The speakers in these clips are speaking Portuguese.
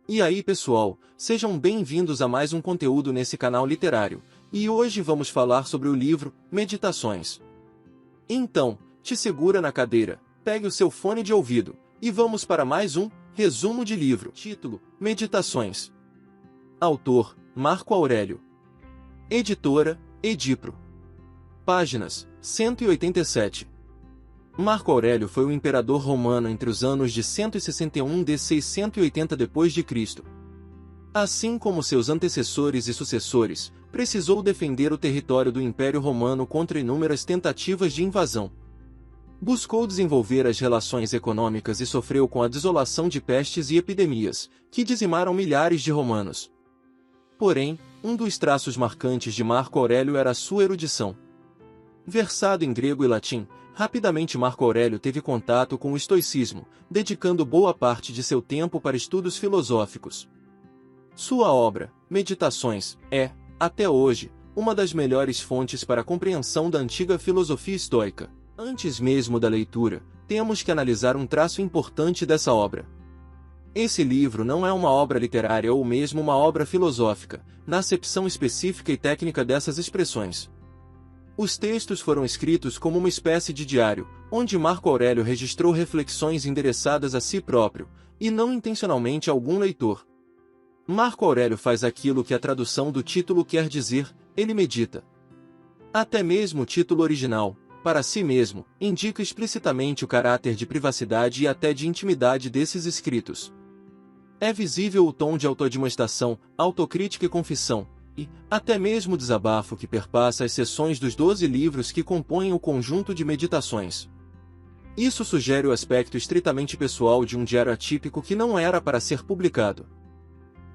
E aí pessoal, sejam bem-vindos a mais um conteúdo nesse canal literário, e hoje vamos falar sobre o livro Meditações. Então, te segura na cadeira, pegue o seu fone de ouvido, e vamos para mais um resumo de livro. Título: Meditações. Autor: Marco Aurélio. Editora: Edipro. Páginas: 187. Marco Aurélio foi um imperador romano entre os anos de 161 d.C. e 180 d.C. Assim como seus antecessores e sucessores, precisou defender o território do Império Romano contra inúmeras tentativas de invasão. Buscou desenvolver as relações econômicas e sofreu com a desolação de pestes e epidemias, que dizimaram milhares de romanos. Porém, um dos traços marcantes de Marco Aurélio era a sua erudição. Versado em grego e latim, rapidamente Marco Aurélio teve contato com o estoicismo, dedicando boa parte de seu tempo para estudos filosóficos. Sua obra, Meditações, é, até hoje, uma das melhores fontes para a compreensão da antiga filosofia estoica. Antes mesmo da leitura, temos que analisar um traço importante dessa obra. Esse livro não é uma obra literária ou mesmo uma obra filosófica, na acepção específica e técnica dessas expressões. Os textos foram escritos como uma espécie de diário, onde Marco Aurélio registrou reflexões endereçadas a si próprio, e não intencionalmente a algum leitor. Marco Aurélio faz aquilo que a tradução do título quer dizer: ele medita. Até mesmo o título original, para si mesmo, indica explicitamente o caráter de privacidade e até de intimidade desses escritos. É visível o tom de autoadmoestação, autocrítica e confissão, e até mesmo o desabafo que perpassa as seções dos 12 livros que compõem o conjunto de meditações. Isso sugere o aspecto estritamente pessoal de um diário atípico que não era para ser publicado.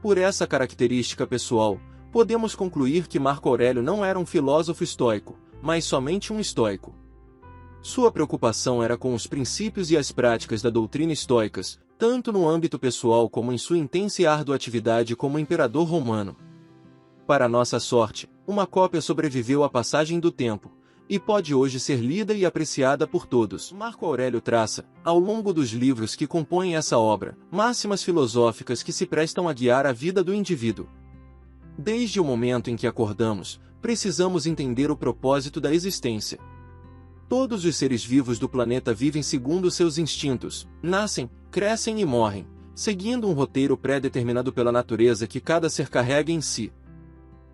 Por essa característica pessoal, podemos concluir que Marco Aurélio não era um filósofo estoico, mas somente um estoico. Sua preocupação era com os princípios e as práticas da doutrina estoicas, tanto no âmbito pessoal como em sua intensa e árdua atividade como imperador romano. Para nossa sorte, uma cópia sobreviveu à passagem do tempo, e pode hoje ser lida e apreciada por todos. Marco Aurélio traça, ao longo dos livros que compõem essa obra, máximas filosóficas que se prestam a guiar a vida do indivíduo. Desde o momento em que acordamos, precisamos entender o propósito da existência. Todos os seres vivos do planeta vivem segundo seus instintos, nascem, crescem e morrem, seguindo um roteiro pré-determinado pela natureza que cada ser carrega em si.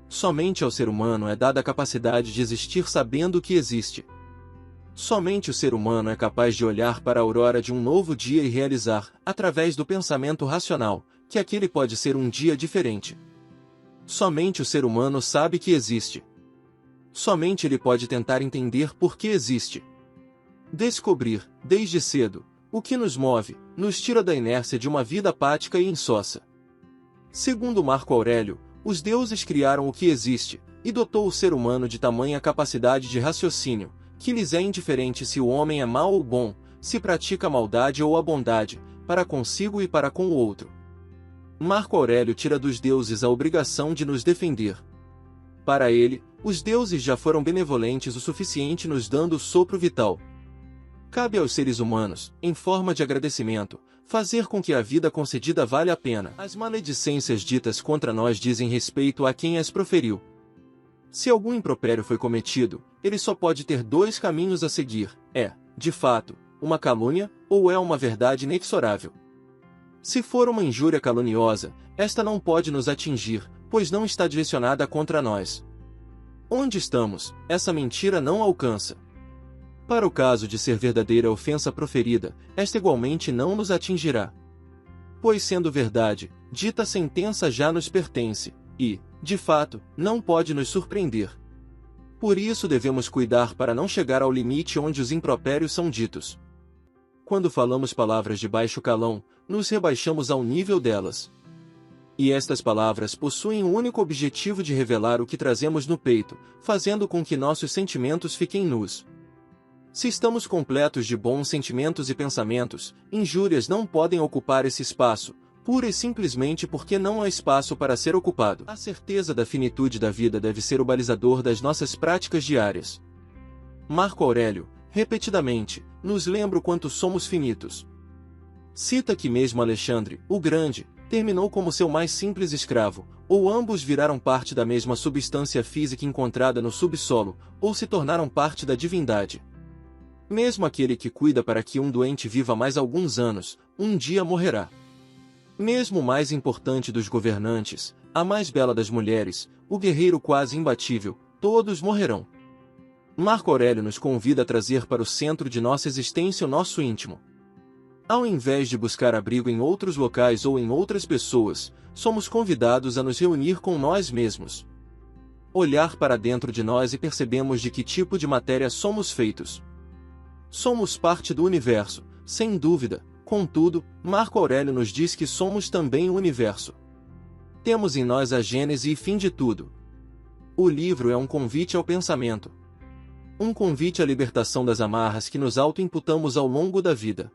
Somente ao ser humano é dada a capacidade de existir sabendo que existe. Somente o ser humano é capaz de olhar para a aurora de um novo dia e realizar, através do pensamento racional, que aquele pode ser um dia diferente. Somente o ser humano sabe que existe. Somente ele pode tentar entender por que existe. Descobrir, desde cedo, o que nos move, nos tira da inércia de uma vida apática e insossa. Segundo Marco Aurélio, os deuses criaram o que existe, e dotou o ser humano de tamanha capacidade de raciocínio, que lhes é indiferente se o homem é mau ou bom, se pratica a maldade ou a bondade, para consigo e para com o outro. Marco Aurélio tira dos deuses a obrigação de nos defender. Para ele, os deuses já foram benevolentes o suficiente nos dando o sopro vital. Cabe aos seres humanos, em forma de agradecimento, fazer com que a vida concedida valha a pena. As maledicências ditas contra nós dizem respeito a quem as proferiu. Se algum impropério foi cometido, ele só pode ter dois caminhos a seguir: é, de fato, uma calúnia, ou é uma verdade inexorável. Se for uma injúria caluniosa, esta não pode nos atingir, pois não está direcionada contra nós. Onde estamos, essa mentira não alcança. Para o caso de ser verdadeira a ofensa proferida, esta igualmente não nos atingirá. Pois sendo verdade, dita sentença já nos pertence, e, de fato, não pode nos surpreender. Por isso devemos cuidar para não chegar ao limite onde os impropérios são ditos. Quando falamos palavras de baixo calão, nos rebaixamos ao nível delas. E estas palavras possuem o único objetivo de revelar o que trazemos no peito, fazendo com que nossos sentimentos fiquem nus. Se estamos completos de bons sentimentos e pensamentos, injúrias não podem ocupar esse espaço, pura e simplesmente porque não há espaço para ser ocupado. A certeza da finitude da vida deve ser o balizador das nossas práticas diárias. Marco Aurélio, repetidamente, nos lembra o quanto somos finitos. Cita que mesmo Alexandre, o Grande, terminou como seu mais simples escravo, ou ambos viraram parte da mesma substância física encontrada no subsolo, ou se tornaram parte da divindade. Mesmo aquele que cuida para que um doente viva mais alguns anos, um dia morrerá. Mesmo o mais importante dos governantes, a mais bela das mulheres, o guerreiro quase imbatível, todos morrerão. Marco Aurélio nos convida a trazer para o centro de nossa existência o nosso íntimo. Ao invés de buscar abrigo em outros locais ou em outras pessoas, somos convidados a nos reunir com nós mesmos. Olhar para dentro de nós e percebemos de que tipo de matéria somos feitos. Somos parte do universo, sem dúvida, contudo, Marco Aurélio nos diz que somos também o universo. Temos em nós a gênese e fim de tudo. O livro é um convite ao pensamento. Um convite à libertação das amarras que nos auto-imputamos ao longo da vida.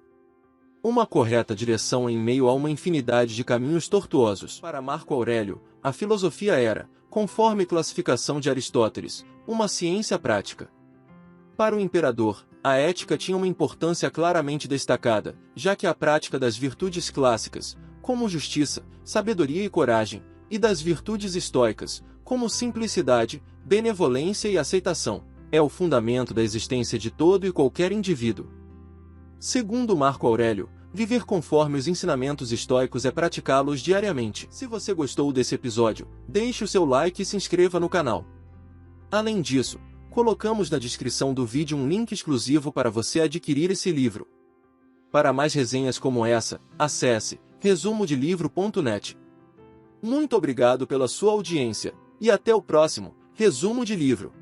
Uma correta direção em meio a uma infinidade de caminhos tortuosos. Para Marco Aurélio, a filosofia era, conforme classificação de Aristóteles, uma ciência prática. Para o imperador, a ética tinha uma importância claramente destacada, já que a prática das virtudes clássicas, como justiça, sabedoria e coragem, e das virtudes estoicas, como simplicidade, benevolência e aceitação, é o fundamento da existência de todo e qualquer indivíduo. Segundo Marco Aurélio, viver conforme os ensinamentos estoicos é praticá-los diariamente. Se você gostou desse episódio, deixe o seu like e se inscreva no canal. Além disso, colocamos na descrição do vídeo um link exclusivo para você adquirir esse livro. Para mais resenhas como essa, acesse resumodelivro.net. Muito obrigado pela sua audiência, e até o próximo Resumo de Livro.